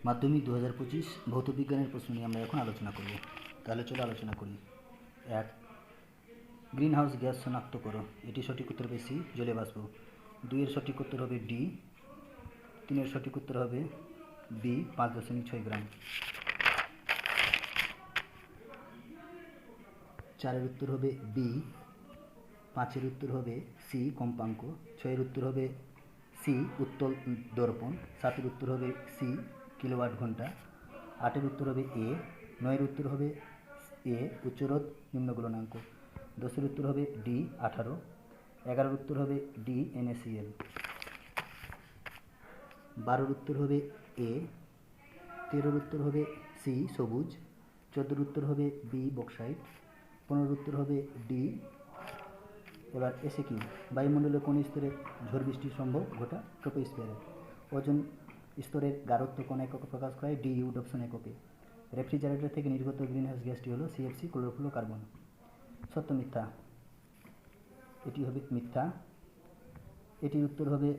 মাধ্যমিক 2025 ভৌত বিজ্ঞানের প্রশ্ন নিয়ে আমরা এখন আলোচনা করব। তাহলে চলো আলোচনা করি। 1, গ্রিন হাউস গ্যাস শনাক্ত করো। এটি সঠিক উত্তর হবে সি, জলীয় বাষ্প। 2 এর সঠিক উত্তর হবে ডি। 3 এর সঠিক উত্তর হবে বি, 5.6 গ্রাম। 4 এর উত্তর হবে বি। 5 এর উত্তর হবে সি, কম্পাঙ্ক। 6 এর উত্তর হবে সি, উত্তল দর্পণ। 7 এর উত্তর হবে সি, কিলোওয়াট ঘন্টা। 8 এর উত্তর হবে এ। 9 এর উত্তর হবে এ, উচ্চরোধ নিম্ন গলনাঙ্ক। 10 এর উত্তর হবে ডি, 18। 11 এর উত্তর হবে ডি, NaCl। 12 এর উত্তর হবে এ। 13 এর উত্তর হবে সি, সবুজ। 14 এর উত্তর হবে বি, বক্সাইট। 15 এর উত্তর হবে ডি। এবার এসে কি, বায়ুমণ্ডলে কোন স্তরে ঝড় বৃষ্টির সম্ভব ঘটা? ট্রপোস্ফিয়ারে। ওজন স্তরের গাঢ়ত্ব কোন এককে প্রকাশ করা হয়? ডিইউ, ডপসন এককে। রেফ্রিজারেটর থেকে নির্গত গ্রিনহাউস গ্যাসটি হলো সিএফসি, ক্লোরোফ্লোরোকার্বন। সত্য মিথ্যা? এটি হবে মিথ্যা। এটির উত্তর হবে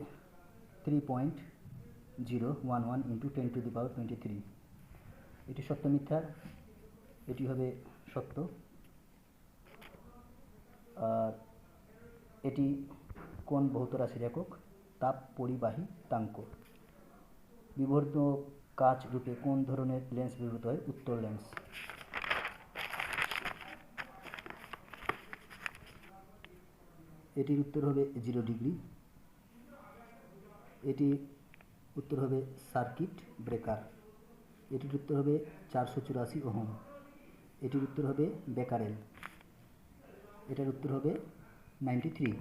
3.011 × 10⁻23। এটি সত্য মিথ্যা? এটি হবে সত্য। আর এটি কোন ভৌত রাশির একক? তাপ পরিবাহিতাঙ্ক। বিবর্ধ কাচ রূপে কোন ধরনের লেন্স ব্যবহৃত হয়? উত্তল লেন্স। এটির উত্তর হবে 0 ডিগ্রি। এটি উত্তর হবে সার্কিট ব্রেকার। এটির উত্তর হবে 484 ওহম। এটির উত্তর হবে বেকারেল। এটার উত্তর হবে 93।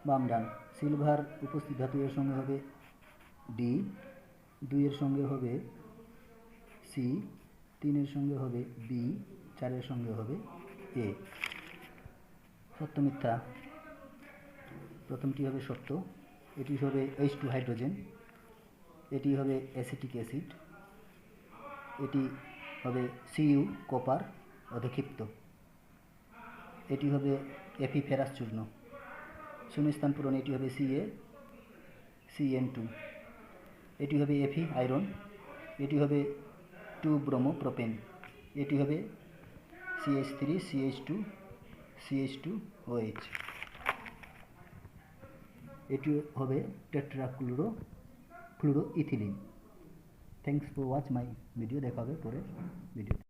বাম ডান। সিলভার উপস্থিত ধাতু এর সঙ্গে হবে ডি। 2 এর সঙ্গে হবে সি। 3 এর সঙ্গে হবে বি। 4 এর সঙ্গে হবে এ। সত্য মিথ্যা? প্রথমটি হবে সত্য। এটি হবে H2 হাইড্রোজেন। এটি হবে অ্যাসিটিক অ্যাসিড। এটি হবে Cu, কপার অধিক্ষিপ্ত। এটি হবে Fe, ফেরাস চূর্ণ। শূন্যস্থান পূরণ। এটি হবে CaCN2। এটি হবে Fe, আয়রন। এটি হবে 2 ব্রোমো প্রোপেন। এটি হবে CH3 CH2 CH2OH। এটি হবে tetrachloroethylene. Thanks for watch my video. দেখা হবে পরের ভিডিও।